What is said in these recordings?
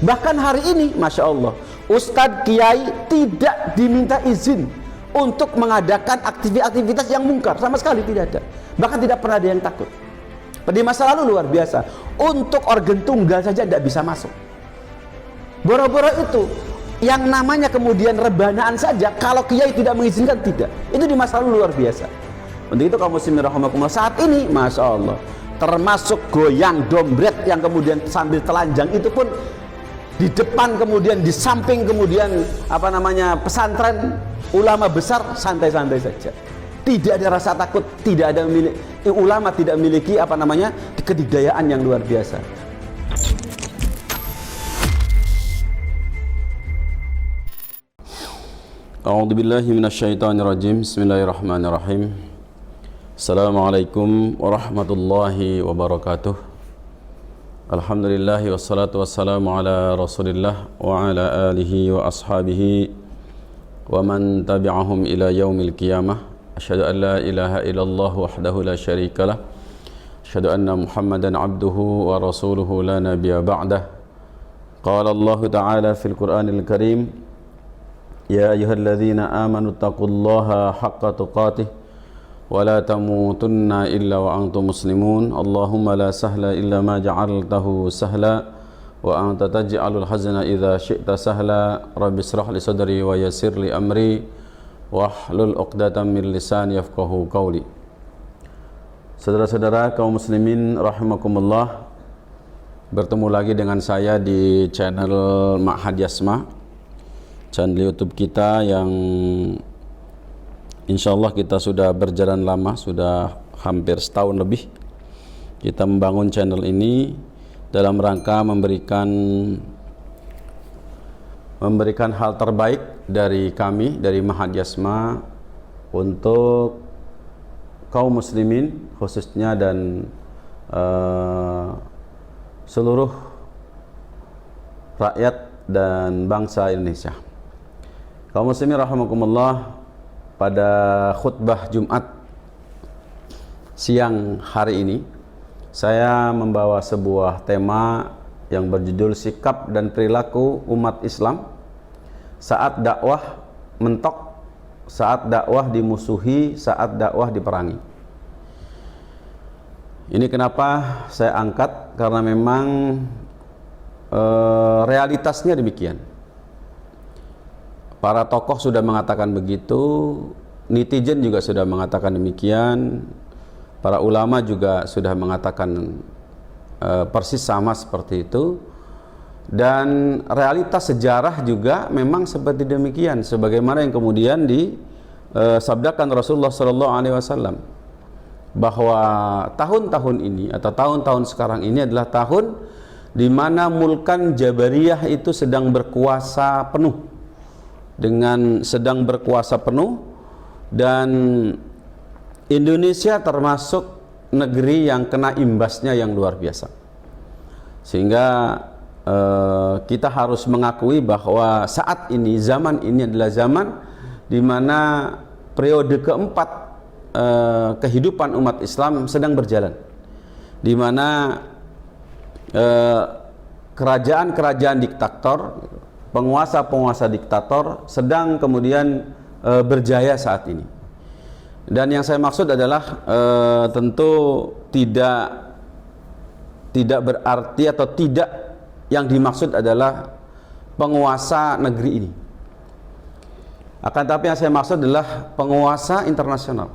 Bahkan hari ini, Masya Allah, Ustadz Kiai tidak diminta izin untuk mengadakan aktivitas yang mungkar, sama sekali tidak ada. Bahkan tidak pernah ada yang takut. Di masa lalu luar biasa, untuk organ tunggal saja tidak bisa masuk. Boro-boro itu yang namanya kemudian rebanaan saja, kalau Kiai tidak mengizinkan, tidak. Itu di masa lalu luar biasa. Untuk itu kaum muslimin rahimakumullah, saat ini Masya Allah, termasuk goyang dombret yang kemudian sambil telanjang itu pun di depan, kemudian di samping, kemudian pesantren ulama besar, santai-santai saja. Tidak ada rasa takut, tidak ada ulama tidak memiliki kedikdayaan yang luar biasa. A'udzubillahi minasyaitonirrajim. Bismillahirrahmanirrahim. Assalamualaikum warahmatullahi wabarakatuh. Alhamdulillah wassalatu wassalamu ala Rasulillah wa ala alihi wa ashabihi wa man tabi'ahum ila yaumil qiyamah. Asyhadu an la ilaha illallah wahdahu la syarikalah. Asyhadu anna Muhammadan abduhu wa rasuluhu la nabiyya ba'dah. Qala Allah ta'ala fil Qur'anil Karim, ya ayyuhalladzina amanu taqullaha haqqa tuqatih wa la tamutunna illa wa antum muslimun. Allahumma la sahla illa ma ja'altahu sahla wa anta taj'alul hazna idza syi'ta sahla. Rabbi shrah li sadri wa yassir li amri wahlul 'uqdatam min lisani yafqahu qawli. Saudara-saudara kaum muslimin rahimakumullah, bertemu lagi dengan saya di channel Ma'had Yasma, channel YouTube kita yang insyaallah kita sudah berjalan lama, sudah hampir setahun lebih kita membangun channel ini dalam rangka memberikan hal terbaik dari kami, dari Ma'had Yasma, untuk kaum muslimin khususnya dan seluruh rakyat dan bangsa Indonesia. Kaum muslimin rahimakumullah, pada khutbah Jumat siang hari ini saya membawa sebuah tema yang berjudul sikap dan perilaku umat Islam saat dakwah mentok, saat dakwah dimusuhi, saat dakwah diperangi. Ini kenapa saya angkat, karena memang realitasnya demikian. Para tokoh sudah mengatakan begitu, netizen juga sudah mengatakan demikian, para ulama juga sudah mengatakan persis sama seperti itu, dan realitas sejarah juga memang seperti demikian, sebagaimana yang kemudian disabdakan Rasulullah SAW, bahwa tahun-tahun ini atau tahun-tahun sekarang ini adalah tahun di mana Mulkan Jabariyah itu sedang berkuasa penuh, dan Indonesia termasuk negeri yang kena imbasnya yang luar biasa. Sehingga kita harus mengakui bahwa saat ini, zaman ini adalah zaman di mana periode keempat kehidupan umat Islam sedang berjalan, di mana kerajaan-kerajaan diktator, penguasa-penguasa diktator sedang kemudian berjaya saat ini. Dan yang saya maksud adalah tentu tidak berarti atau tidak yang dimaksud adalah penguasa negeri ini. Akan tapi yang saya maksud adalah penguasa internasional.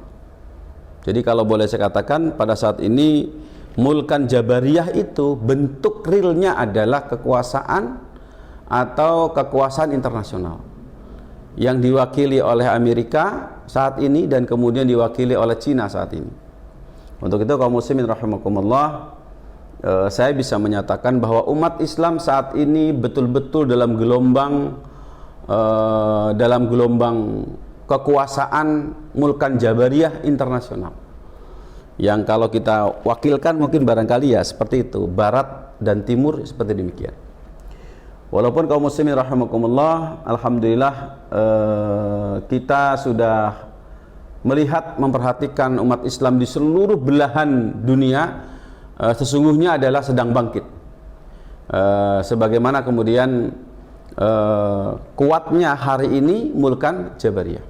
Jadi kalau boleh saya katakan, pada saat ini Mulkan Jabariyah itu bentuk realnya adalah kekuasaan atau kekuasaan internasional yang diwakili oleh Amerika saat ini dan kemudian diwakili oleh Cina saat ini. Untuk itu kaum muslimin rahimakumullah, saya bisa menyatakan bahwa umat Islam saat ini betul-betul dalam gelombang kekuasaan Mulkan Jabariyah internasional, yang kalau kita wakilkan mungkin barangkali ya seperti itu, barat dan timur seperti demikian. Walaupun kaum muslimin rahimakumullah, alhamdulillah kita sudah melihat, memperhatikan umat Islam di seluruh belahan dunia sesungguhnya adalah sedang bangkit. Sebagaimana kemudian kuatnya hari ini Mulkan Jabariyah.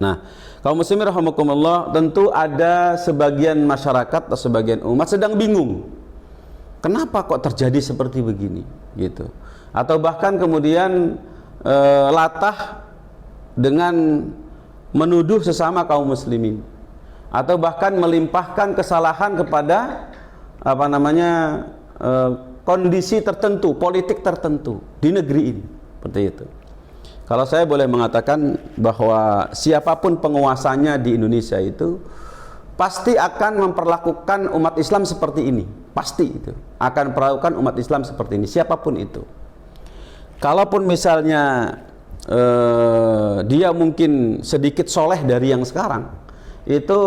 Nah, kaum muslimin rahimakumullah, tentu ada sebagian masyarakat atau sebagian umat sedang bingung. Kenapa kok terjadi seperti begini gitu. Atau bahkan kemudian latah dengan menuduh sesama kaum muslimin, atau bahkan melimpahkan kesalahan kepada kondisi tertentu, politik tertentu di negeri ini, seperti itu. Kalau saya boleh mengatakan bahwa siapapun penguasanya di Indonesia itu pasti akan memperlakukan umat Islam seperti ini, pasti itu akan memperlakukan umat Islam seperti ini, siapapun itu. Kalaupun misalnya dia mungkin sedikit soleh dari yang sekarang, itu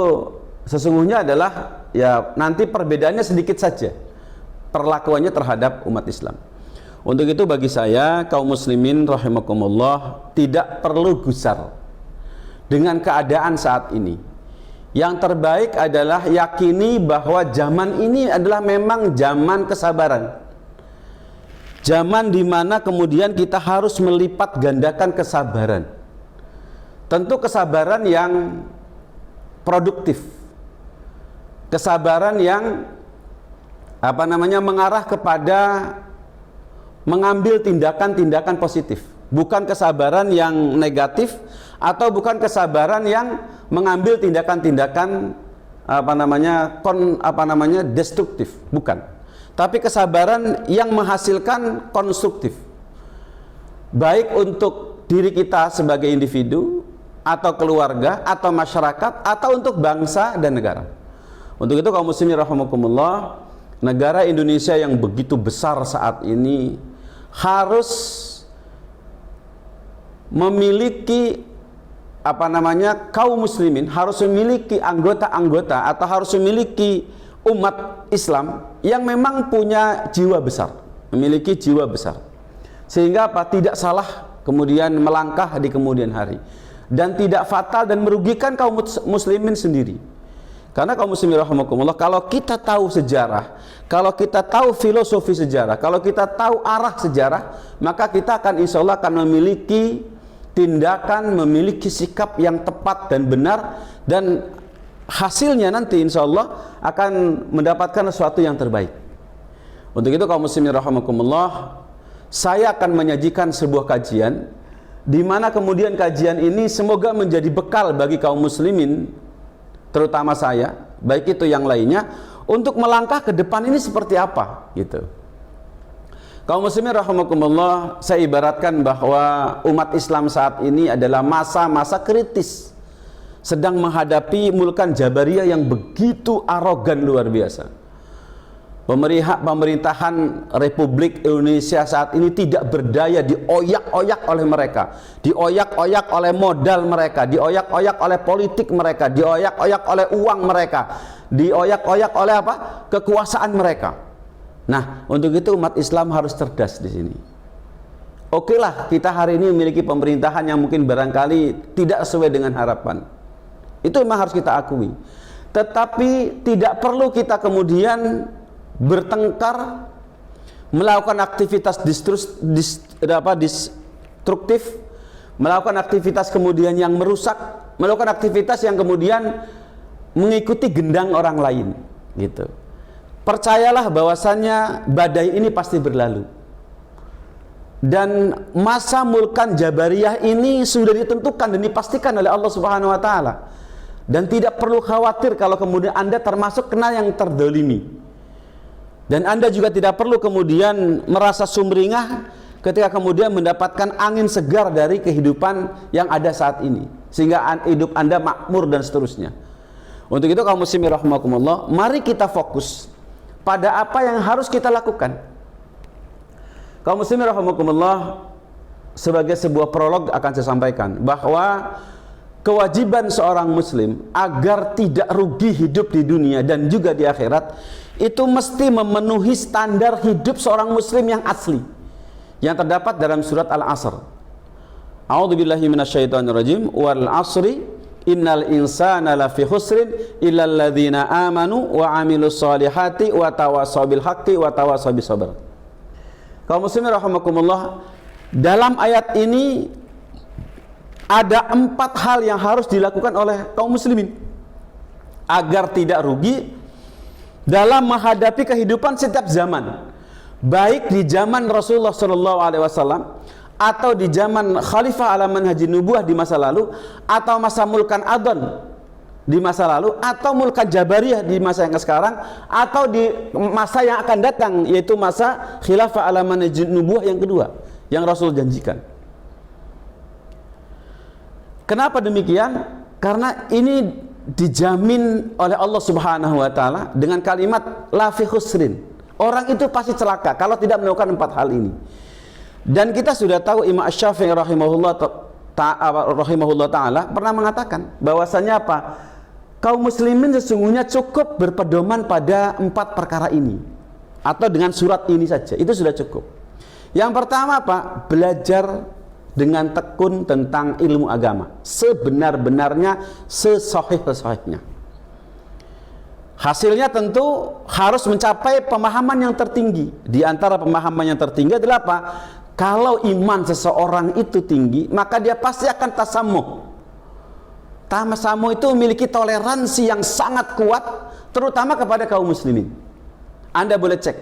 sesungguhnya adalah ya nanti perbedaannya sedikit saja perlakuannya terhadap umat Islam. Untuk itu bagi saya kaum muslimin rahimakumullah tidak perlu gusar dengan keadaan saat ini. Yang terbaik adalah yakini bahwa zaman ini adalah memang zaman kesabaran. Zaman di mana kemudian kita harus melipat gandakan kesabaran. Tentu kesabaran yang produktif. Kesabaran yang mengarah kepada mengambil tindakan-tindakan positif, bukan kesabaran yang negatif, atau bukan kesabaran yang mengambil tindakan-tindakan destruktif, bukan. Tapi kesabaran yang menghasilkan konstruktif, baik untuk diri kita sebagai individu, atau keluarga, atau masyarakat, atau untuk bangsa dan negara. Untuk itu kaum muslimin rahimakumullah, negara Indonesia yang begitu besar saat ini harus memiliki kaum muslimin harus memiliki anggota-anggota atau harus memiliki umat Islam yang memang punya jiwa besar, memiliki jiwa besar, sehingga tidak salah kemudian melangkah di kemudian hari dan tidak fatal dan merugikan kaum muslimin sendiri. Karena kaum muslimin rahimakumullah, kalau kita tahu sejarah, kalau kita tahu filosofi sejarah, kalau kita tahu arah sejarah, maka kita akan insya Allah akan memiliki tindakan, memiliki sikap yang tepat dan benar, dan hasilnya nanti insya Allah akan mendapatkan sesuatu yang terbaik. Untuk itu kaum muslimin rahimakumullah, saya akan menyajikan sebuah kajian di mana kemudian kajian ini semoga menjadi bekal bagi kaum muslimin, terutama saya, baik itu yang lainnya, untuk melangkah ke depan ini seperti apa gitu. Kaum muslimin rahimakumullah, saya ibaratkan bahwa umat Islam saat ini adalah masa-masa kritis, sedang menghadapi Mulkan Jabariyah yang begitu arogan luar biasa. Pemerintahan Republik Indonesia saat ini tidak berdaya, dioyak-oyak oleh mereka, dioyak-oyak oleh modal mereka, dioyak-oyak oleh politik mereka, dioyak-oyak oleh uang mereka, dioyak-oyak oleh kekuasaan mereka. Nah, untuk itu umat Islam harus cerdas di sini. Oke lah, kita hari ini memiliki pemerintahan yang mungkin barangkali tidak sesuai dengan harapan. Itu memang harus kita akui. Tetapi tidak perlu kita kemudian bertengkar, melakukan aktivitas destruktif, melakukan aktivitas kemudian yang merusak, melakukan aktivitas yang kemudian mengikuti gendang orang lain gitu. Percayalah bahwasannya badai ini pasti berlalu, dan masa Mulkan Jabariyah ini sudah ditentukan dan dipastikan oleh Allah Subhanahu wa taala, dan tidak perlu khawatir kalau kemudian Anda termasuk kena yang terdolimi. Dan Anda juga tidak perlu kemudian merasa sumringah ketika kemudian mendapatkan angin segar dari kehidupan yang ada saat ini, sehingga hidup Anda makmur dan seterusnya. Untuk itu kaum muslimin rahimakumullah, mari kita fokus pada apa yang harus kita lakukan. Kaum muslimin rahimakumullah, sebagai sebuah prolog akan saya sampaikan bahwa kewajiban seorang muslim agar tidak rugi hidup di dunia dan juga di akhirat, itu mesti memenuhi standar hidup seorang muslim yang asli, yang terdapat dalam surat Al-Asr. A'udzubillahi minasyaitonirrajim. Wal 'asri innal insana lafi khusrin illal ladzina amanu wa 'amilus solihati wa tawassaw bil haqqi wa tawassaw bis sabr. Kaum muslimin rahimakumullah, dalam ayat ini ada 4 hal yang harus dilakukan oleh kaum muslimin agar tidak rugi dalam menghadapi kehidupan setiap zaman, baik di zaman Rasulullah SAW atau di zaman Khalifah ala manhajin nubuwah di masa lalu, atau masa Mulkan Adhan di masa lalu, atau Mulkan Jabariyah di masa yang sekarang, atau di masa yang akan datang, yaitu masa Khilafah ala manhajin nubuwah yang kedua yang Rasul janjikan. Kenapa demikian? Karena ini dijamin oleh Allah Subhanahu wa taala dengan kalimat la fi khusrin. Orang itu pasti celaka kalau tidak melakukan 4 hal ini. Dan kita sudah tahu Imam Asy-Syafi'i rahimahullah taala pernah mengatakan bahwasanya apa? Kaum muslimin sesungguhnya cukup berpedoman pada 4 perkara ini, atau dengan surat ini saja, itu sudah cukup. Yang pertama apa? Belajar dengan tekun tentang ilmu agama sebenar-benarnya, sesahih-sahihnya. Hasilnya tentu harus mencapai pemahaman yang tertinggi. Di antara pemahaman yang tertinggi adalah apa? Kalau iman seseorang itu tinggi, maka dia pasti akan tasamuh. Tasamuh itu memiliki toleransi yang sangat kuat, terutama kepada kaum muslimin. Anda boleh cek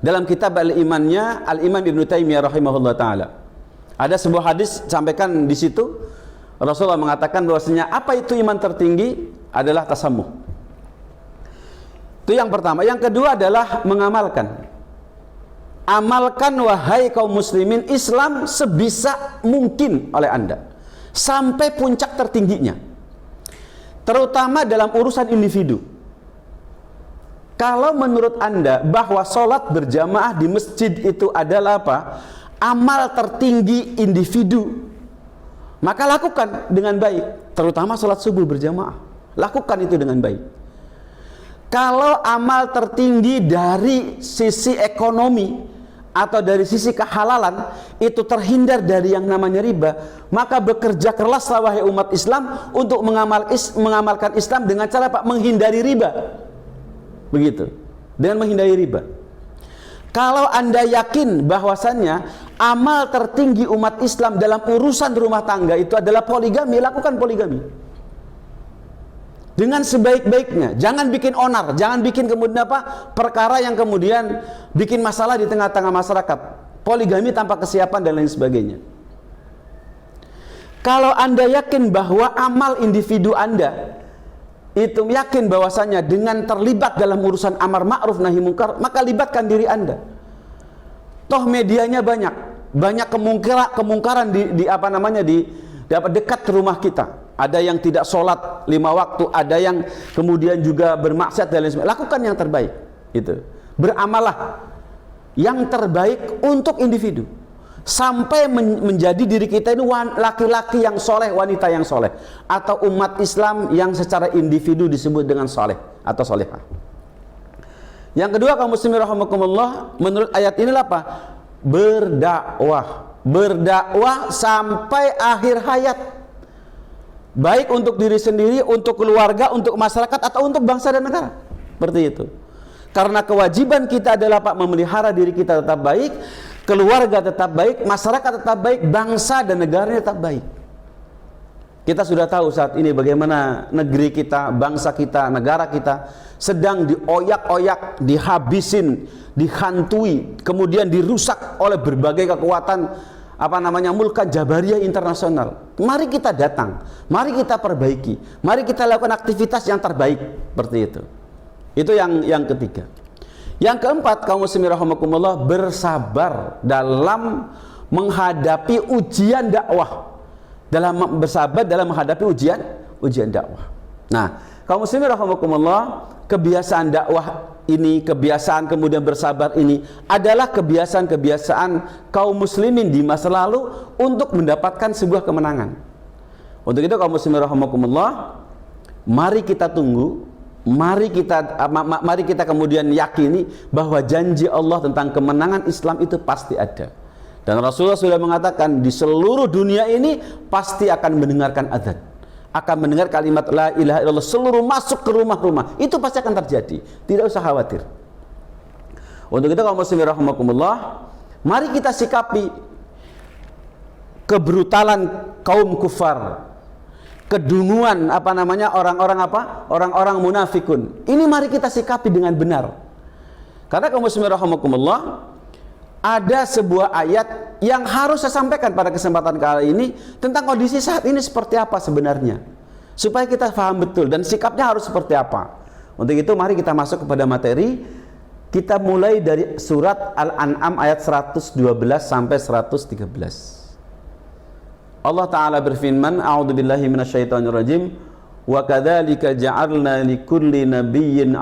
dalam kitab Al-Imannya Al-Imam Ibnu Taimiyah rahimahullah taala. Ada sebuah hadis sampaikan di situ, Rasulullah mengatakan bahwasanya apa itu iman tertinggi adalah tasamuh. Itu yang pertama. Yang kedua adalah mengamalkan. Amalkan wahai kaum muslimin Islam sebisa mungkin oleh Anda sampai puncak tertingginya, terutama dalam urusan individu. Kalau menurut Anda bahwa sholat berjamaah di masjid itu adalah apa? Amal tertinggi individu, maka lakukan dengan baik, terutama sholat subuh berjamaah. Lakukan itu dengan baik. Kalau amal tertinggi dari sisi ekonomi atau dari sisi kehalalan itu terhindar dari yang namanya riba, maka bekerja keraslah wahai umat Islam untuk mengamalkan Islam dengan cara Pak menghindari riba. Begitu. Dengan menghindari riba. Kalau Anda yakin bahwasannya amal tertinggi umat Islam dalam urusan rumah tangga itu adalah poligami, lakukan poligami dengan sebaik-baiknya. Jangan bikin onar, jangan bikin kemudian apa perkara yang kemudian bikin masalah di tengah-tengah masyarakat. Poligami tanpa kesiapan dan lain sebagainya. Kalau Anda yakin bahwa amal individu Anda itu yakin bahwasanya dengan terlibat dalam urusan amar ma'ruf nahi mungkar, maka libatkan diri Anda. Toh medianya banyak kemungkaran di apa namanya di dekat rumah kita. Ada yang tidak sholat 5 waktu, ada yang kemudian juga bermaksiat dan lain sebagainya. Lakukan yang terbaik. Itu. Beramalah yang terbaik untuk individu. Sampai menjadi diri kita ini laki-laki yang soleh, wanita yang soleh, atau umat Islam yang secara individu disebut dengan soleh atau solehah. Yang kedua, kaum muslimin rahimakumullah, menurut ayat inilah apa? Berdakwah sampai akhir hayat, baik untuk diri sendiri, untuk keluarga, untuk masyarakat, atau untuk bangsa dan negara. Seperti itu. Karena kewajiban kita adalah Pak memelihara diri kita tetap baik, keluarga tetap baik, masyarakat tetap baik, bangsa dan negaranya tetap baik. Kita sudah tahu saat ini bagaimana negeri kita, bangsa kita, negara kita sedang dioyak-oyak, dihabisin, dihantui, kemudian dirusak oleh berbagai kekuatan apa namanya Mulkan Jabariyah internasional. Mari kita datang, mari kita perbaiki, mari kita lakukan aktivitas yang terbaik seperti itu. Itu yang ketiga. Yang keempat, kaum muslimin rahimakumullah, bersabar dalam menghadapi ujian dakwah. Bersabar dalam menghadapi ujian dakwah. Nah, kaum muslimin rahimakumullah, kebiasaan dakwah ini, kebiasaan kemudian bersabar ini adalah kebiasaan-kebiasaan kaum muslimin di masa lalu untuk mendapatkan sebuah kemenangan. Untuk itu kaum muslimin rahimakumullah, mari kita tunggu. Mari kita kemudian yakini bahwa janji Allah tentang kemenangan Islam itu pasti ada. Dan Rasulullah sudah mengatakan di seluruh dunia ini pasti akan mendengarkan azan, akan mendengar kalimat la ilaha illallah, seluruh masuk ke rumah-rumah. Itu pasti akan terjadi. Tidak usah khawatir. Untuk itu kaum muslimin rahimakumullah, Mari kita sikapi kebrutalan kaum kufar, kedunguan orang-orang munafikun. Ini mari kita sikapi dengan benar. Karena kaum muslimin rahimakumullah, ada sebuah ayat yang harus saya sampaikan pada kesempatan kali ini tentang kondisi saat ini seperti apa sebenarnya, supaya kita paham betul dan sikapnya harus seperti apa. Untuk itu mari kita masuk kepada materi. Kita mulai dari surat Al-An'am ayat 112 sampai 113. Allah Ta'ala berfirman, A'udzubillahi minasyaitonirrajim, wa kadzalika ja'alna likulli nabiyyin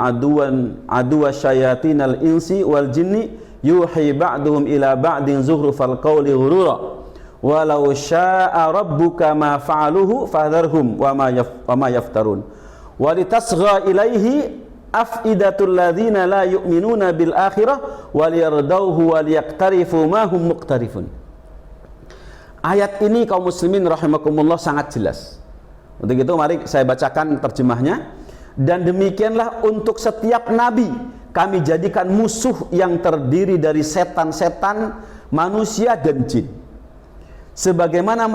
aduwa syayatinal insi wal jinni yuhi ba'duhum ila ba'din zuhrufal qawli ghurura walau syaa rabbuka ma fa'aluhu fadharhum wa ma yaftarun wa litasgha ilaihi afidatul ladzina la yu'minuna bil akhirah waliyardauhu waliyaqtarifu ma hum muqtarifun. Ayat ini kaum muslimin rahimakumullah sangat jelas. Untuk itu mari saya bacakan terjemahnya. Dan demikianlah untuk setiap nabi kami jadikan musuh yang terdiri dari setan-setan, manusia dan jin. Sebagaimana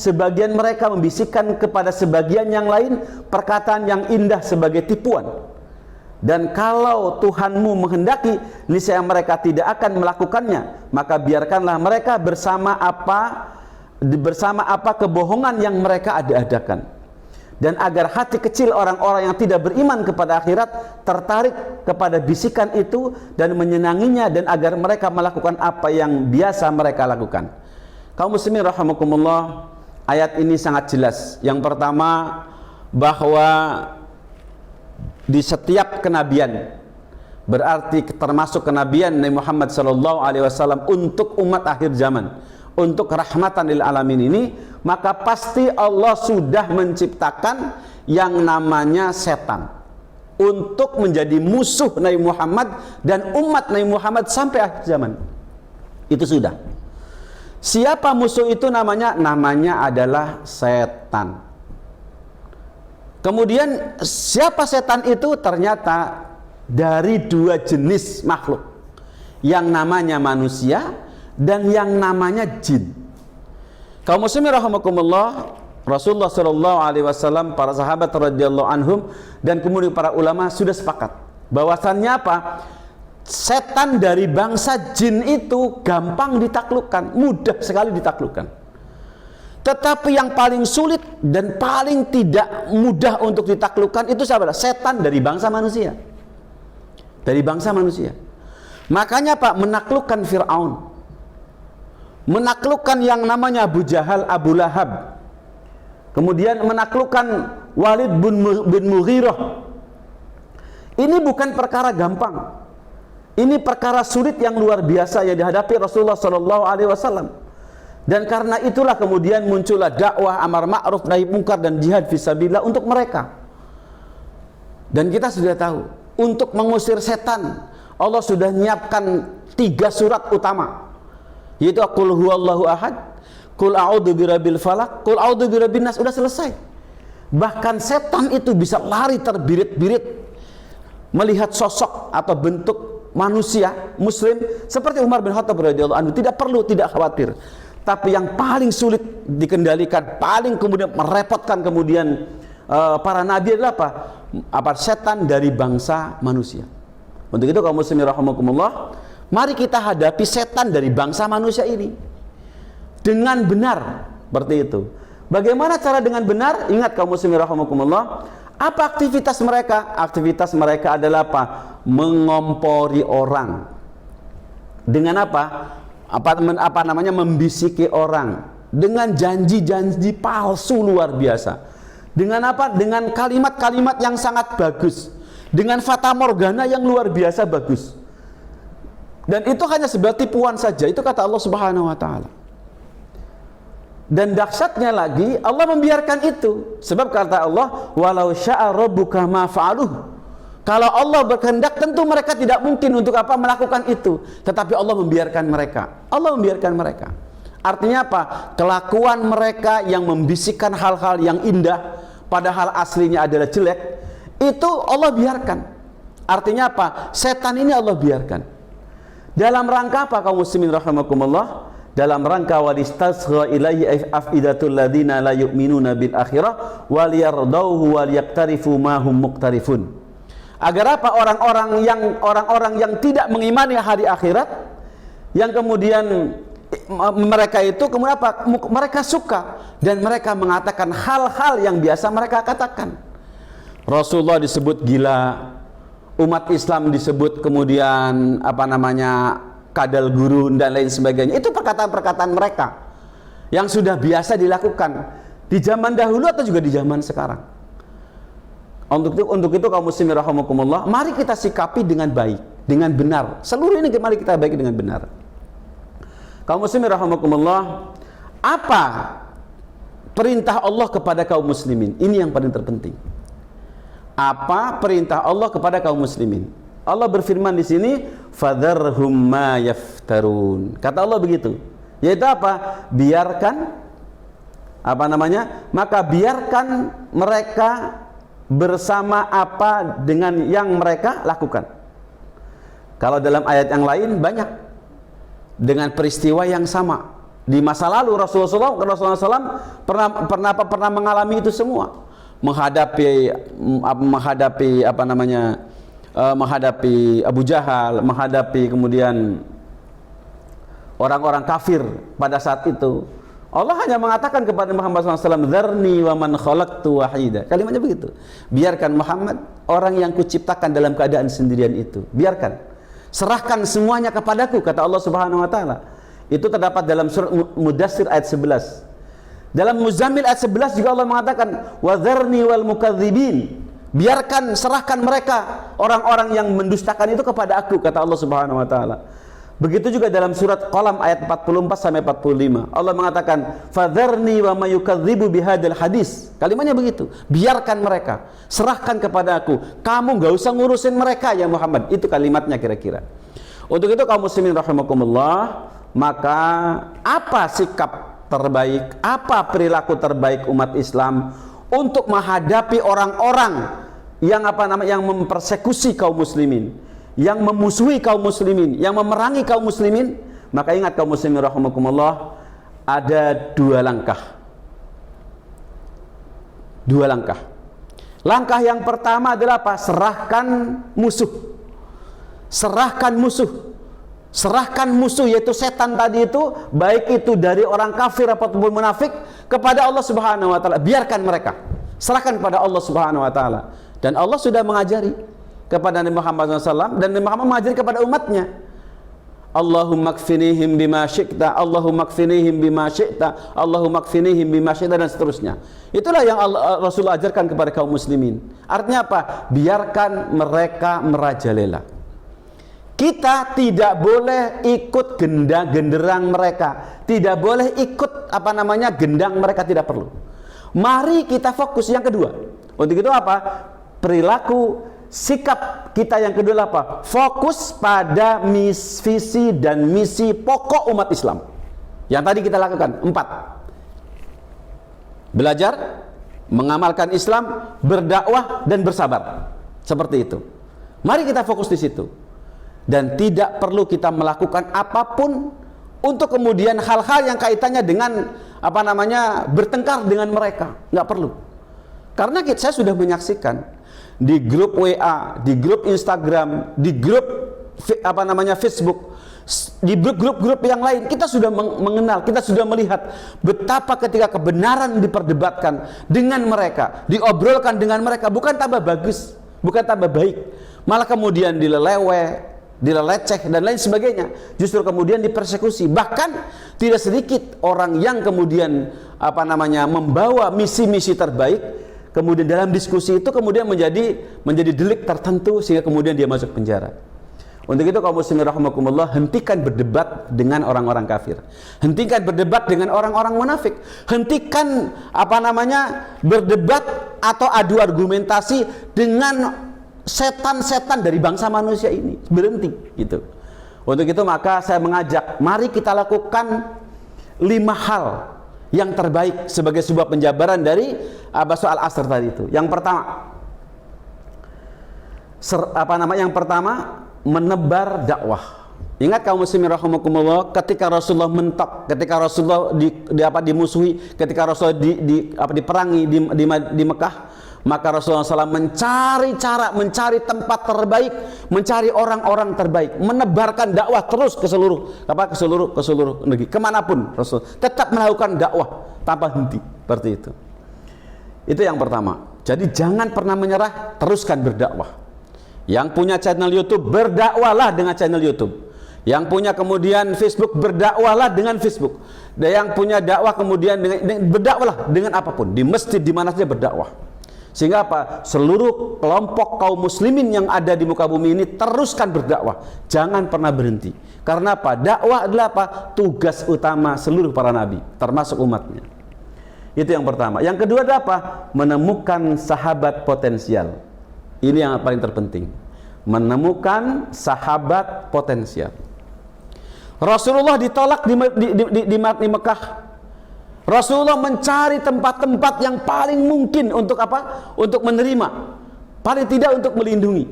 sebagian mereka membisikkan kepada sebagian yang lain perkataan yang indah sebagai tipuan. Dan kalau Tuhanmu menghendaki, niscaya mereka tidak akan melakukannya, maka biarkanlah mereka bersama apa kebohongan yang mereka ada-adakan. Dan agar hati kecil orang-orang yang tidak beriman kepada akhirat tertarik kepada bisikan itu dan menyenanginya, dan agar mereka melakukan apa yang biasa mereka lakukan. Kaum muslimin rahimakumullah, ayat ini sangat jelas. Yang pertama, bahwa di setiap kenabian, berarti termasuk kenabian Nabi Muhammad SAW untuk umat akhir zaman, untuk rahmatan lil alamin ini, maka pasti Allah sudah menciptakan yang namanya setan untuk menjadi musuh Nabi Muhammad dan umat Nabi Muhammad sampai akhir zaman. Itu sudah. Siapa musuh itu namanya? Namanya adalah setan. Kemudian siapa setan itu? Ternyata dari dua jenis makhluk, yang namanya manusia dan yang namanya jin. Kaum muslimin rahimakumullah, Rasulullah SAW, para sahabat radhiyallahu anhum, dan kemudian para ulama sudah sepakat bahwasannya apa? Setan dari bangsa jin itu gampang ditaklukkan, mudah sekali ditaklukkan. Tetapi yang paling sulit dan paling tidak mudah untuk ditaklukkan itu siapa? Setan dari bangsa manusia. Dari bangsa manusia. Makanya Pak, menaklukkan Fir'aun, menaklukkan yang namanya Abu Jahal, Abu Lahab, kemudian menaklukkan Walid bin Mughirah, ini bukan perkara gampang. Ini perkara sulit yang luar biasa yang dihadapi Rasulullah SAW. Dan karena itulah kemudian muncullah dakwah amar ma'ruf nahi munkar dan jihad fisabilillah untuk mereka. Dan kita sudah tahu, untuk mengusir setan Allah sudah menyiapkan 3 surat utama, yaitu qul huwallahu ahad, qul a'udzu birabbil falaq, qul a'udzu birabbin nas. Sudah selesai. Bahkan setan itu bisa lari terbirit-birit melihat sosok atau bentuk manusia muslim seperti Umar bin Khattab radhiyallahu anhu. Tidak perlu, tidak khawatir. Tapi yang paling sulit dikendalikan, paling kemudian merepotkan kemudian para nabi adalah apa? Setan dari bangsa manusia. Untuk itu kaum muslimin rahimakumullah, mari kita hadapi setan dari bangsa manusia ini dengan benar, seperti itu. Bagaimana cara dengan benar? Ingat kaum muslimin rahimakumullah, apa aktivitas mereka? Aktivitas mereka adalah apa? Mengompori orang. Dengan apa? Membisiki orang dengan janji-janji palsu luar biasa. Dengan apa? Dengan kalimat-kalimat yang sangat bagus, dengan fata morgana yang luar biasa bagus. Dan itu hanya sebuah tipuan saja. Itu kata Allah Subhanahu wa taala. Dan dahsyatnya lagi, Allah membiarkan itu. Sebab kata Allah, walau syaa rabbuka ma fa'aluh. Kalau Allah berkehendak, tentu mereka tidak mungkin untuk apa? Melakukan itu. Tetapi Allah membiarkan mereka. Allah membiarkan mereka. Artinya apa? Kelakuan mereka yang membisikkan hal-hal yang indah, padahal aslinya adalah jelek, itu Allah biarkan. Artinya apa? Setan ini Allah biarkan. Dalam rangka apa kaum muslimin rahimakumullah? Dalam rangka walistasgha ilaihi afidatul ladina la yu'minuna bil akhirah wal yardauhu wal yaqtarifu ma hum muqtarifun. Agar apa? Orang-orang yang tidak mengimani hari akhirat, yang kemudian mereka itu kemudian apa? Mereka suka dan mereka mengatakan hal-hal yang biasa mereka katakan. Rasulullah disebut gila, umat Islam disebut kemudian apa namanya kadal gurun dan lain sebagainya. Itu perkataan-perkataan mereka yang sudah biasa dilakukan di zaman dahulu atau juga di zaman sekarang. Untuk itu kaum muslimin rahimakumullah, mari kita sikapi dengan baik, dengan benar. Seluruh ini mari kita baik dengan benar. Kaum muslimin rahimakumullah, apa perintah Allah kepada kaum muslimin? Ini yang paling terpenting. Apa perintah Allah kepada kaum muslimin? Allah berfirman di sini, fadharhum ma yaftarun. Kata Allah begitu. Yaitu apa? Biarkan apa namanya? Maka biarkan mereka bersama apa dengan yang mereka lakukan. Kalau dalam ayat yang lain banyak dengan peristiwa yang sama. Di masa lalu Rasulullah SAW pernah mengalami itu semua. Menghadapi apa namanya? Menghadapi Abu Jahal, menghadapi kemudian orang-orang kafir pada saat itu. Allah hanya mengatakan kepada Muhammad SAW, "Dzarni wa man khalaqtu wahida." Kalimatnya begitu. Biarkan Muhammad, orang yang kuciptakan dalam keadaan sendirian itu. Biarkan. Serahkan semuanya kepadaku, kata Allah Subhanahu wa taala. Itu terdapat dalam surat Mudaththir ayat 11. Dalam Muzammil ayat 11 juga Allah mengatakan, "Wa dzarni wal mukadzibin." Biarkan, serahkan mereka orang-orang yang mendustakan itu kepada aku, kata Allah Subhanahu wa taala. Begitu juga dalam surat Qalam ayat 44 sampai 45. Allah mengatakan, "Fadharni wa may yukadzibu bihadzal hadis." Kalimatnya begitu. Biarkan mereka, serahkan kepada aku. Kamu enggak usah ngurusin mereka ya Muhammad. Itu kalimatnya kira-kira. Untuk itu kaum muslimin rahimakumullah, maka apa sikap terbaik, apa perilaku terbaik umat Islam untuk menghadapi orang-orang yang apa namanya yang mempersekusi kaum muslimin, yang memusuhi kaum muslimin, yang memerangi kaum muslimin? Maka ingat kaum muslimin rahimakumullah, ada dua langkah. Dua langkah. Langkah yang pertama adalah apa? Serahkan musuh. Serahkan musuh. Serahkan musuh, yaitu setan tadi itu, baik itu dari orang kafir ataupun munafik, kepada Allah Subhanahu wa taala. Biarkan mereka. Serahkan kepada Allah Subhanahu wa taala. Dan Allah sudah mengajari kepada Nabi Muhammad SAW, dan Nabi Muhammad mengajari kepada umatnya. Allahumma kfinihim bima syi'ta, Allahumma kfinihim bima syi'ta, Allahumma kfinihim bima syi'ta, dan seterusnya. Itulah yang Rasulullah ajarkan kepada kaum muslimin. Artinya apa? Biarkan mereka merajalela. Kita tidak boleh ikut genderang mereka, tidak boleh ikut apa namanya gendang mereka, tidak perlu. Mari kita fokus yang kedua. Untuk itu apa? Perilaku, sikap kita yang kedua apa? Fokus pada visi dan misi pokok umat Islam yang tadi kita lakukan 4. Belajar, mengamalkan Islam, berdakwah, dan bersabar. Seperti itu. Mari kita fokus di situ. Dan tidak perlu kita melakukan apapun untuk kemudian hal-hal yang kaitannya dengan apa namanya bertengkar dengan mereka. Nggak perlu. Karena saya sudah menyaksikan di grup WA, di grup Instagram, di grup apa namanya Facebook, di grup-grup yang lain, kita sudah mengenal, kita sudah melihat betapa ketika kebenaran diperdebatkan dengan mereka, diobrolkan dengan mereka, bukan tambah bagus, bukan tambah baik, malah kemudian dileceh dan lain sebagainya, justru kemudian dipersekusi. Bahkan tidak sedikit orang yang kemudian apa namanya membawa misi-misi terbaik, kemudian dalam diskusi itu kemudian menjadi delik tertentu sehingga kemudian dia masuk penjara. Untuk itu kaum muslimin rahimakumullah, hentikan berdebat dengan orang-orang kafir, hentikan berdebat dengan orang-orang munafik, hentikan apa namanya berdebat atau adu argumentasi dengan setan-setan dari bangsa manusia ini. Berhenti gitu. Untuk itu maka saya mengajak, mari kita lakukan 5 hal yang terbaik sebagai sebuah penjabaran dari soal asr tadi itu. Yang pertama, yang pertama menebar dakwah. Ingat kaum muslimin rahimakumullah, ketika Rasulullah mentok, ketika Rasulullah dimusuhi, ketika Rasulullah diperangi di Mekah, maka Rasulullah SAW mencari cara, mencari tempat terbaik, mencari orang-orang terbaik, menebarkan dakwah terus ke seluruh negeri, kemanapun Rasul tetap melakukan dakwah tanpa henti, seperti itu. Itu yang pertama. Jadi jangan pernah menyerah, teruskan berdakwah. Yang punya channel YouTube, berdakwalah dengan channel YouTube. Yang punya kemudian Facebook, berdakwalah dengan Facebook. Dan yang punya dakwah kemudian berdakwalah dengan apapun, di masjid, di mana saja berdakwah. Sehingga apa? Seluruh kelompok kaum muslimin yang ada di muka bumi ini teruskan berdakwah. Jangan pernah berhenti. Karena apa? Dakwah adalah apa? Tugas utama seluruh para nabi, termasuk umatnya. Itu yang pertama. Yang kedua adalah apa? Menemukan sahabat potensial. Ini yang paling terpenting. Menemukan sahabat potensial. Rasulullah ditolak di Mekah. Rasulullah mencari tempat-tempat yang paling mungkin untuk apa? Untuk menerima. Paling tidak untuk melindungi.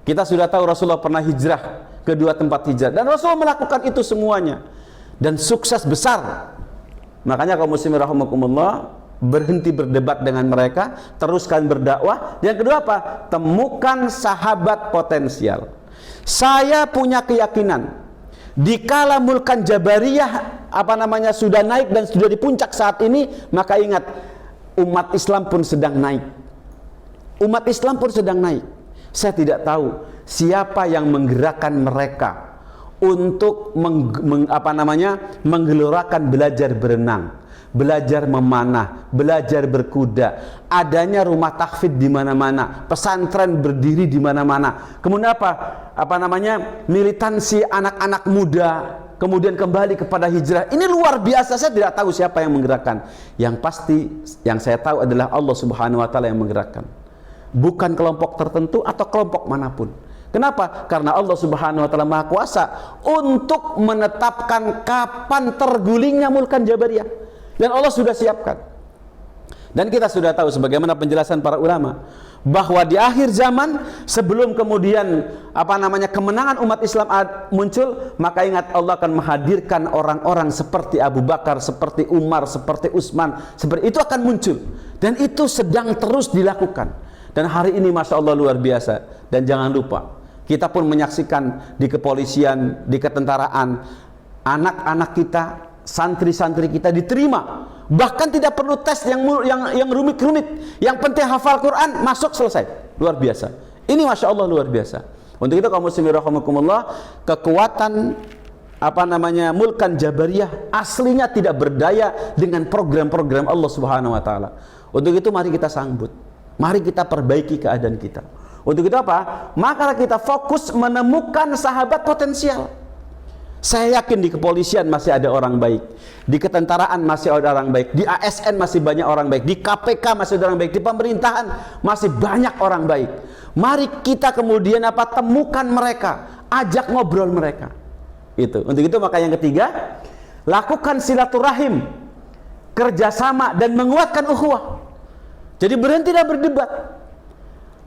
Kita sudah tahu Rasulullah pernah hijrah ke dua tempat hijrah. Dan Rasulullah melakukan itu semuanya. Dan sukses besar. Makanya kaum muslimin rahimakumullah, berhenti berdebat dengan mereka, teruskan berdakwah. Yang kedua apa? Temukan sahabat potensial. Saya punya keyakinan, dikala Mulkan Jabariyah sudah naik dan sudah di puncak saat ini, maka ingat, umat Islam pun sedang naik. Umat Islam pun sedang naik. Saya tidak tahu siapa yang menggerakkan mereka untuk menggelorakan belajar berenang, belajar memanah, belajar berkuda, adanya rumah tahfidz di mana-mana, pesantren berdiri di mana-mana. Kemudian militansi anak-anak muda, kemudian kembali kepada hijrah. Ini luar biasa. Saya tidak tahu siapa yang menggerakkan. Yang pasti yang saya tahu adalah Allah Subhanahu wa taala yang menggerakkan. Bukan kelompok tertentu atau kelompok manapun. Kenapa? Karena Allah Subhanahu wa taala Maha Kuasa untuk menetapkan kapan tergulingnya Mulkan Jabariyah. Dan Allah sudah siapkan. Dan kita sudah tahu sebagaimana penjelasan para ulama bahwa di akhir zaman, sebelum kemudian kemenangan umat Islam muncul, maka ingat, Allah akan menghadirkan orang-orang seperti Abu Bakar, seperti Umar, seperti Utsman, seperti itu akan muncul. Dan itu sedang terus dilakukan. Dan hari ini Masya Allah luar biasa. Dan jangan lupa, kita pun menyaksikan di kepolisian, di ketentaraan, anak-anak kita, santri-santri kita diterima. Bahkan tidak perlu tes yang rumit-rumit. Yang penting hafal Quran, masuk, selesai. Luar biasa. Ini Masya Allah luar biasa. Untuk itu kaum muslimin rahimakumullah, kekuatan Mulkan Jabariyah aslinya tidak berdaya dengan program-program Allah Subhanahu wa taala. Untuk itu mari kita sambut. Mari kita perbaiki keadaan kita. Untuk itu apa? Maka kita fokus menemukan sahabat potensial. Saya yakin di kepolisian masih ada orang baik, di ketentaraan masih ada orang baik, di ASN masih banyak orang baik, di KPK masih ada orang baik, di pemerintahan masih banyak orang baik. Mari kita kemudian temukan mereka, ajak ngobrol mereka. Itu. Untuk itu maka yang ketiga, lakukan silaturahim, kerjasama dan menguatkan ukhuwah. Jadi berhentilah berdebat.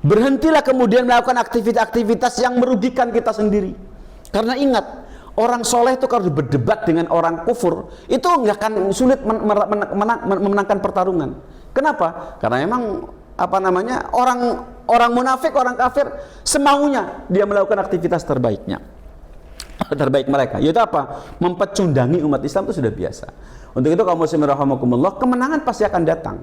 Berhentilah kemudian melakukan aktivitas-aktivitas yang merugikan kita sendiri. Karena ingat, orang soleh itu kalau berdebat dengan orang kufur, itu nggak akan sulit memenangkan pertarungan. Kenapa? Karena memang orang munafik, orang kafir, semaunya dia melakukan aktivitas terbaik mereka. Yaitu apa? Mempecundangi umat Islam itu sudah biasa. Untuk itu kaum muslimin rahimakumullah, kemenangan pasti akan datang.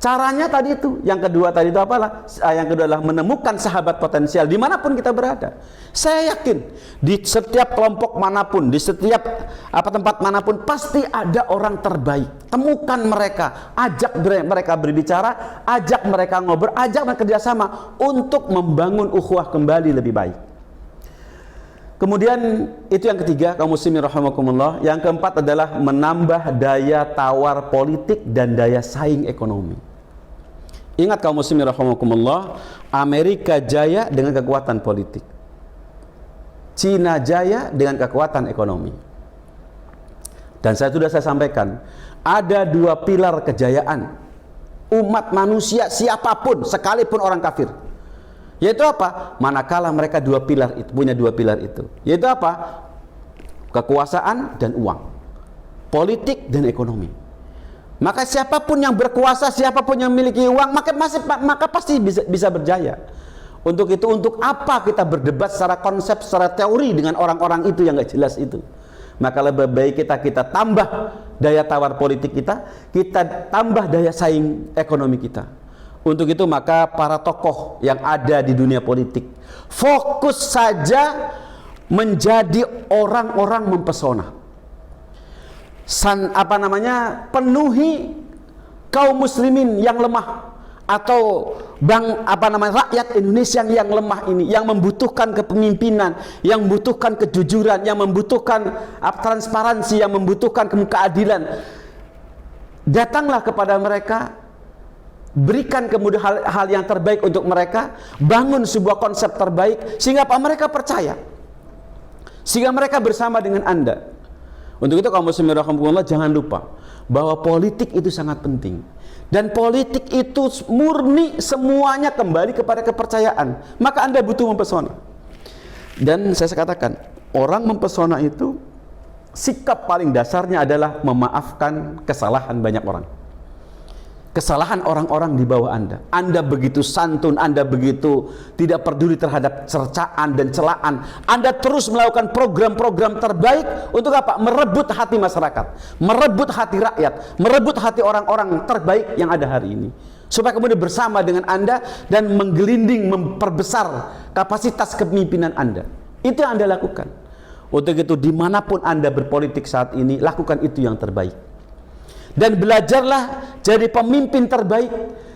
Caranya tadi itu, yang kedua tadi itu apalah? Yang kedua adalah menemukan sahabat potensial dimanapun kita berada. Saya yakin di setiap kelompok manapun, di setiap tempat manapun pasti ada orang terbaik. Temukan mereka, ajak mereka berbicara, ajak mereka ngobrol, ajak mereka kerjasama untuk membangun ukhuwah kembali lebih baik. Kemudian itu yang ketiga, kaum muslimin rahimakumullah. Yang keempat adalah menambah daya tawar politik dan daya saing ekonomi. Ingat kaum muslimin rahimakumullah, Amerika jaya dengan kekuatan politik, Cina jaya dengan kekuatan ekonomi. Dan saya sampaikan, ada dua pilar kejayaan umat manusia siapapun, sekalipun orang kafir. Yaitu apa? Manakala mereka punya dua pilar itu. Yaitu apa? kekuasaan dan uang, politik dan ekonomi. Maka siapapun yang berkuasa, siapapun yang memiliki uang, maka pasti bisa berjaya. Untuk itu, untuk apa kita berdebat secara konsep, secara teori dengan orang-orang itu yang nggak jelas itu? Maka lebih baik kita tambah daya tawar politik kita tambah daya saing ekonomi kita. Untuk itu maka para tokoh yang ada di dunia politik fokus saja menjadi orang-orang mempesona. Penuhi kaum muslimin yang lemah, atau rakyat Indonesia yang lemah ini, yang membutuhkan kepemimpinan, yang membutuhkan kejujuran, yang membutuhkan transparansi, yang membutuhkan keadilan. Datanglah kepada mereka, berikan kemudahan hal yang terbaik untuk mereka, bangun sebuah konsep terbaik sehingga mereka percaya, sehingga mereka bersama dengan Anda. Untuk itu kaum muslimin rahimakumullah, jangan lupa bahwa politik itu sangat penting. Dan politik itu murni semuanya kembali kepada kepercayaan. Maka Anda butuh mempesona. Dan saya katakan, orang mempesona itu sikap paling dasarnya adalah memaafkan kesalahan banyak orang. Kesalahan orang-orang di bawah Anda. Anda begitu santun, Anda begitu tidak peduli terhadap cercaan dan celaan. Anda terus melakukan program-program terbaik untuk apa? Merebut hati masyarakat, merebut hati rakyat, merebut hati orang-orang terbaik yang ada hari ini. Supaya kemudian bersama dengan Anda dan menggelinding, memperbesar kapasitas kepemimpinan Anda. Itu yang Anda lakukan. Untuk itu dimanapun Anda berpolitik saat ini, lakukan itu yang terbaik. Dan belajarlah jadi pemimpin terbaik,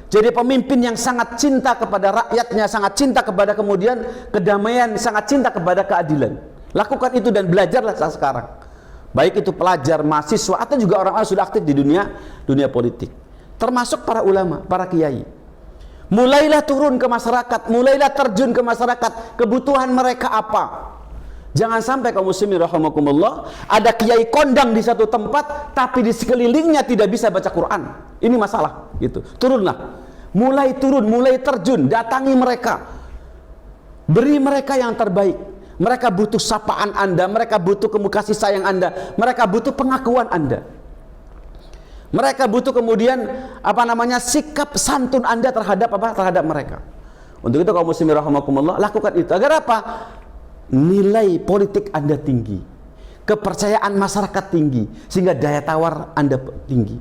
jadi pemimpin yang sangat cinta kepada rakyatnya, sangat cinta kepada kemudian kedamaian, sangat cinta kepada keadilan. Lakukan itu dan belajarlah sekarang. Baik itu pelajar, mahasiswa, atau juga orang-orang sudah aktif di dunia politik. Termasuk para ulama, para kiai. Mulailah turun ke masyarakat, mulailah terjun ke masyarakat, kebutuhan mereka apa. Jangan sampai kaum muslimin rahimakumullah ada kiai kondang di satu tempat tapi di sekelilingnya tidak bisa baca Quran. Ini masalah gitu. Turunlah. Mulai turun, mulai terjun, datangi mereka. Beri mereka yang terbaik. Mereka butuh sapaan Anda, mereka butuh kasih sayang Anda, mereka butuh pengakuan Anda. Mereka butuh kemudian sikap santun Anda terhadap mereka. Untuk itu kaum muslimin rahimakumullah, lakukan itu. Agar apa? Nilai politik Anda tinggi, kepercayaan masyarakat tinggi, sehingga daya tawar Anda tinggi.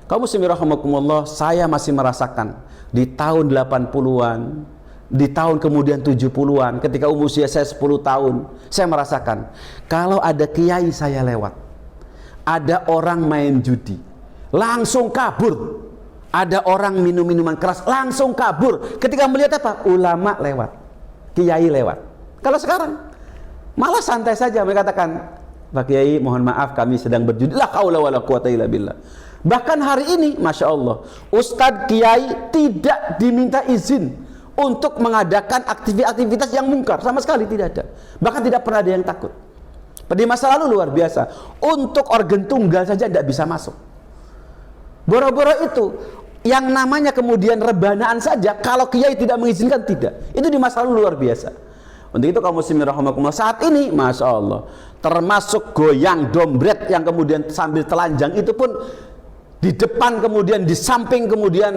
Kaum muslimin rahimakumullah, saya masih merasakan di tahun 80-an, di tahun kemudian 70-an, ketika usia saya 10 tahun, saya merasakan kalau ada kiai saya lewat, ada orang main judi, langsung kabur. Ada orang minum minuman keras, langsung kabur. Ketika melihat apa? Ulama lewat, kiai lewat. Kalau sekarang malah santai saja, mereka katakan, Pak Kiai mohon maaf kami sedang berjudi. La haula wala quwata illa billah. Bahkan hari ini Masya Allah, Ustadz Kiai tidak diminta izin untuk mengadakan aktivitas yang mungkar, sama sekali tidak ada. Bahkan tidak pernah ada yang takut. Pada masa lalu luar biasa, untuk organ tunggal saja tidak bisa masuk. Boro-boro itu yang namanya kemudian rebanaan saja, kalau Kiai tidak mengizinkan tidak. Itu di masa lalu luar biasa. Untuk itu kaum muslimin rahimakumullah, saat ini Masya Allah, termasuk goyang dombret yang kemudian sambil telanjang itu pun di depan, kemudian di samping, kemudian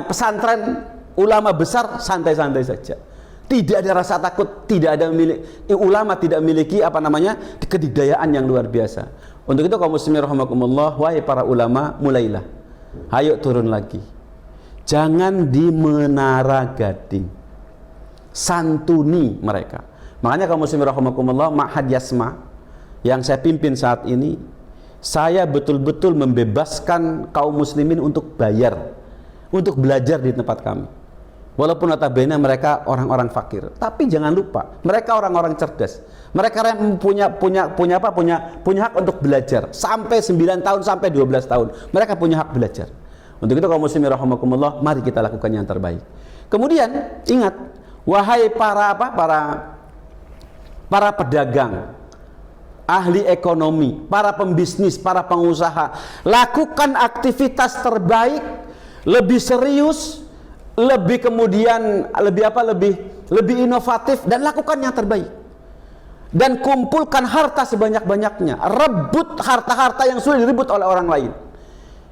pesantren ulama besar, santai-santai saja. Tidak ada rasa takut, tidak ada ulama tidak memiliki kedikdayaan yang luar biasa. Untuk itu kaum muslimin rahimakumullah, wahai para ulama, mulailah. Ayo turun lagi. Jangan di Menara Gading. Santuni mereka. Makanya kaum muslimin rahimakumullah, Ma'had Yasma yang saya pimpin saat ini, saya betul-betul membebaskan kaum muslimin untuk bayar, untuk belajar di tempat kami. Walaupun notabene mereka orang-orang fakir, tapi jangan lupa mereka orang-orang cerdas. Mereka yang punya hak untuk belajar sampai 9 tahun sampai 12 tahun. Mereka punya hak belajar. Untuk itu kaum muslimin rahimakumullah, mari kita lakukan yang terbaik. Kemudian ingat, wahai para pedagang, ahli ekonomi, para pembisnis, para pengusaha, lakukan aktivitas terbaik, lebih serius, lebih inovatif, dan lakukan yang terbaik. dan kumpulkan harta sebanyak-banyaknya. Rebut harta-harta yang sudah direbut oleh orang lain.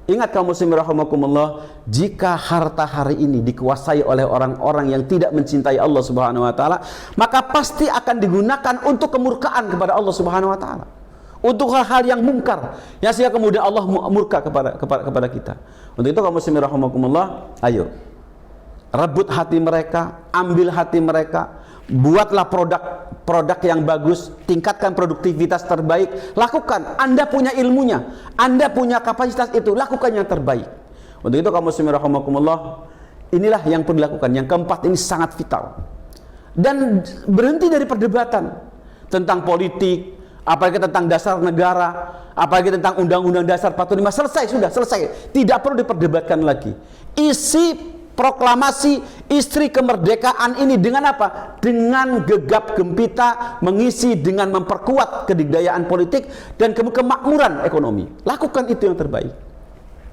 Ingat kaum muslimin rahimakumullah, jika harta hari ini dikuasai oleh orang-orang yang tidak mencintai Allah Subhanahu wa taala, maka pasti akan digunakan untuk kemurkaan kepada Allah Subhanahu wa taala. Untuk hal-hal yang mungkar, yang sehingga kemudian Allah murka kepada kita. Untuk itu kaum muslimin rahimakumullah, ayo rebut hati mereka, ambil hati mereka, buatlah produk yang bagus, tingkatkan produktivitas terbaik, lakukan. Anda punya ilmunya, Anda punya kapasitas itu, lakukan yang terbaik. Untuk itu kaum muslimin rahimakumullah, inilah yang perlu dilakukan. Yang keempat ini sangat vital. Dan berhenti dari perdebatan tentang politik, apalagi tentang dasar negara, apalagi tentang Undang-Undang Dasar 45. Selesai, sudah selesai, tidak perlu diperdebatkan lagi. Isi proklamasi Istri Kemerdekaan ini dengan apa? Dengan gegap gempita, mengisi dengan memperkuat kedikdayaan politik dan kemakmuran ekonomi. Lakukan itu yang terbaik.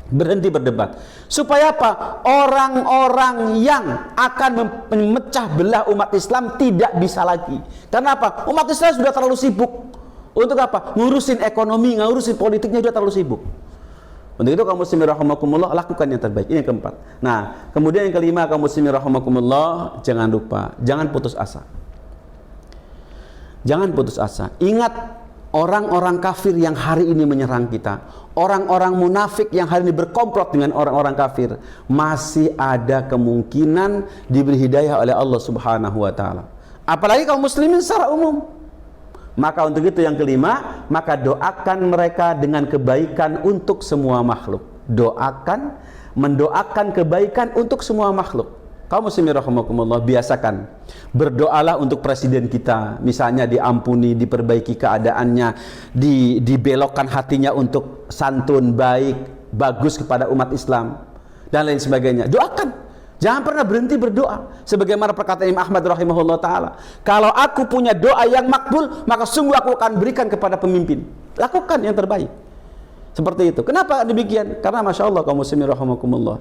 Berhenti berdebat. Supaya apa? Orang-orang yang akan memecah belah umat Islam tidak bisa lagi. Karena apa? Umat Islam sudah terlalu sibuk. Untuk apa? Ngurusin ekonomi, ngurusin politiknya sudah terlalu sibuk. Untuk itu kaum muslimin rahimakumullah, lakukan yang terbaik. Ini yang keempat. Nah, kemudian yang kelima, kaum muslimin rahimakumullah, jangan lupa, jangan putus asa. Jangan putus asa. Ingat orang-orang kafir yang hari ini menyerang kita, orang-orang munafik yang hari ini berkomplot dengan orang-orang kafir, masih ada kemungkinan diberi hidayah oleh Allah Subhanahu wa taala. Apalagi kaum muslimin secara umum. Maka untuk itu yang kelima, maka doakan mereka dengan kebaikan untuk semua makhluk. Mendoakan kebaikan untuk semua makhluk. Kaum muslimin rahimakumullah, biasakan berdoalah untuk presiden kita, misalnya diampuni, diperbaiki keadaannya, dibelokkan hatinya untuk santun, baik, bagus kepada umat Islam dan lain sebagainya. Doakan. Jangan pernah berhenti berdoa. Sebagaimana perkataan Imam Ahmad rahimahullah ta'ala, kalau aku punya doa yang makbul, maka sungguh aku akan berikan kepada pemimpin. Lakukan yang terbaik. Seperti itu. Kenapa demikian? Karena Masya Allah kaum muslimin rahimakumullah,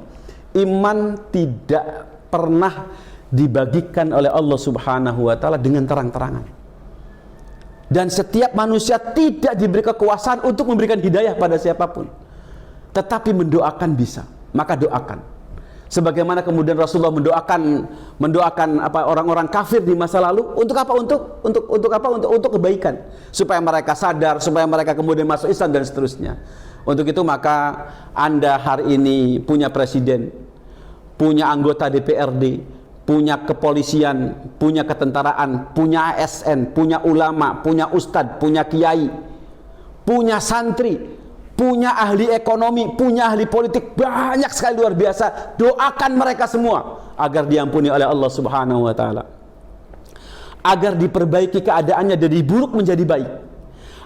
iman tidak pernah dibagikan oleh Allah Subhanahu wa ta'ala dengan terang-terangan. Dan setiap manusia tidak diberi kekuasaan untuk memberikan hidayah pada siapapun. Tetapi mendoakan bisa. Maka doakan. Sebagaimana kemudian Rasulullah mendoakan apa orang-orang kafir di masa lalu untuk apa? Untuk kebaikan, supaya mereka sadar, supaya mereka kemudian masuk Islam dan seterusnya. Untuk itu maka Anda hari ini punya presiden, punya anggota DPRD, punya kepolisian, punya ketentaraan, punya ASN, punya ulama, punya ustadz, punya kiai, punya santri, punya ahli ekonomi, punya ahli politik, banyak sekali, luar biasa. Doakan mereka semua agar diampuni oleh Allah Subhanahu wa taala, agar diperbaiki keadaannya dari buruk menjadi baik,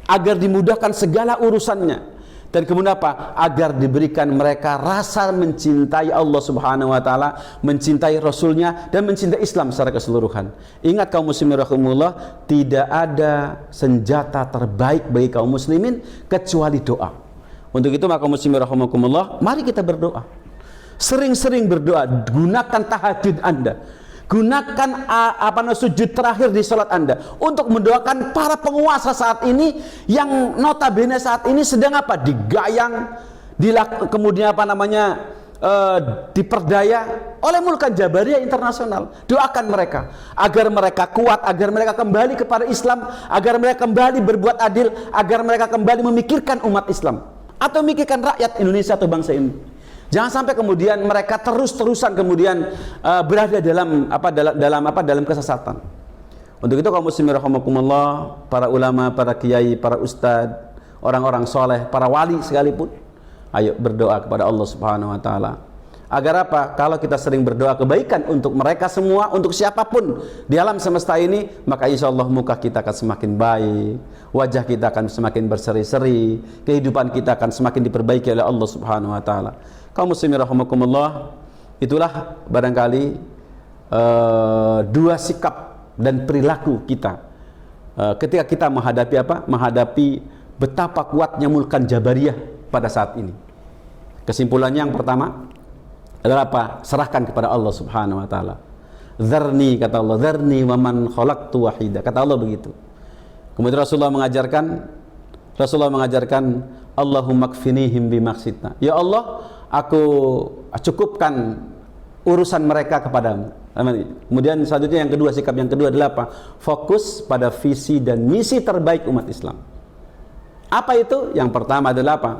agar dimudahkan segala urusannya, dan kemudian apa? Agar diberikan mereka rasa mencintai Allah Subhanahu wa taala, mencintai Rasulnya, dan mencintai Islam secara keseluruhan. Ingat kaum muslimin rahimahumullah, tidak ada senjata terbaik bagi kaum muslimin kecuali doa. Untuk itu maka muslimin rahimakumullah, mari kita berdoa. Sering-sering berdoa, gunakan tahajud Anda. Gunakan sujud terakhir di salat Anda untuk mendoakan para penguasa saat ini yang notabene saat ini sedang apa? Digayang, kemudian diperdaya oleh Mulkan Jabariyah internasional. Doakan mereka agar mereka kuat, agar mereka kembali kepada Islam, agar mereka kembali berbuat adil, agar mereka kembali memikirkan umat Islam atau memikirkan rakyat Indonesia atau bangsa ini. Jangan sampai kemudian mereka terus-terusan kemudian berada dalam kesesatan. Untuk itu kaum muslimin rahimakumullah, para ulama, para kiai, para ustadz, orang-orang soleh, para wali sekalipun, ayo berdoa kepada Allah Subhanahu wa taala. Agar apa? Kalau kita sering berdoa kebaikan untuk mereka semua, untuk siapapun di alam semesta ini, maka insya Allah muka kita akan semakin baik, wajah kita akan semakin berseri-seri, kehidupan kita akan semakin diperbaiki oleh Allah Subhanahu wa taala. Kaum muslimin rahimakumullah, itulah barangkali dua sikap dan perilaku kita ketika kita menghadapi menghadapi betapa kuatnya Mulkan Jabariyah pada saat ini. Kesimpulannya yang pertama adalah apa? Serahkan kepada Allah Subhanahu wa taala. Dzarni, kata Allah, dzarni wa man khalaqtu wahida. Kata Allah begitu. Kemudian Rasulullah mengajarkan Allahumma kfinihim bimaksitna. Ya Allah, aku cukupkan urusan mereka kepadamu. Kemudian selanjutnya yang kedua, sikap yang kedua adalah apa? Fokus pada visi dan misi terbaik umat Islam. Apa itu? Yang pertama adalah apa?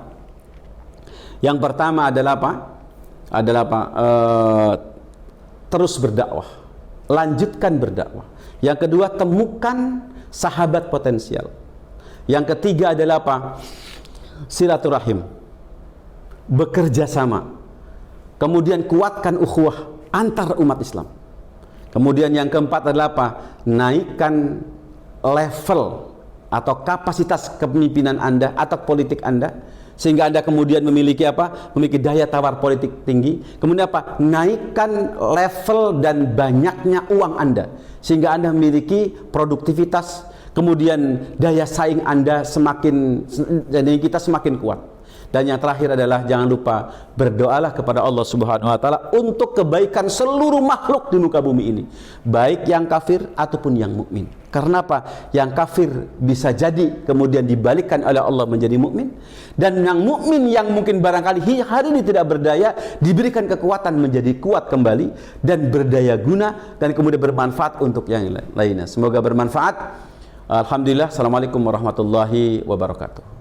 Yang pertama adalah apa? Terus berdakwah, lanjutkan berdakwah. Yang kedua, temukan sahabat potensial. Yang ketiga adalah apa? Silaturahim, bekerja sama. Kemudian kuatkan ukhuwah antar umat Islam. Kemudian yang keempat adalah apa? Naikkan level atau kapasitas kepemimpinan Anda atau politik Anda, sehingga Anda kemudian memiliki apa? Memiliki daya tawar politik tinggi. Kemudian apa? Naikkan level dan banyaknya uang Anda, sehingga Anda memiliki produktivitas. Kemudian daya saing Anda kita semakin kuat. Dan yang terakhir adalah jangan lupa berdoalah kepada Allah Subhanahu wa taala untuk kebaikan seluruh makhluk di muka bumi ini, baik yang kafir ataupun yang mukmin. Karena apa? Yang kafir bisa jadi kemudian dibalikkan oleh Allah menjadi mukmin, dan yang mukmin yang mungkin barangkali hari ini tidak berdaya diberikan kekuatan menjadi kuat kembali dan berdaya guna dan kemudian bermanfaat untuk yang lainnya. Semoga bermanfaat. Alhamdulillah. Assalamualaikum warahmatullahi wabarakatuh.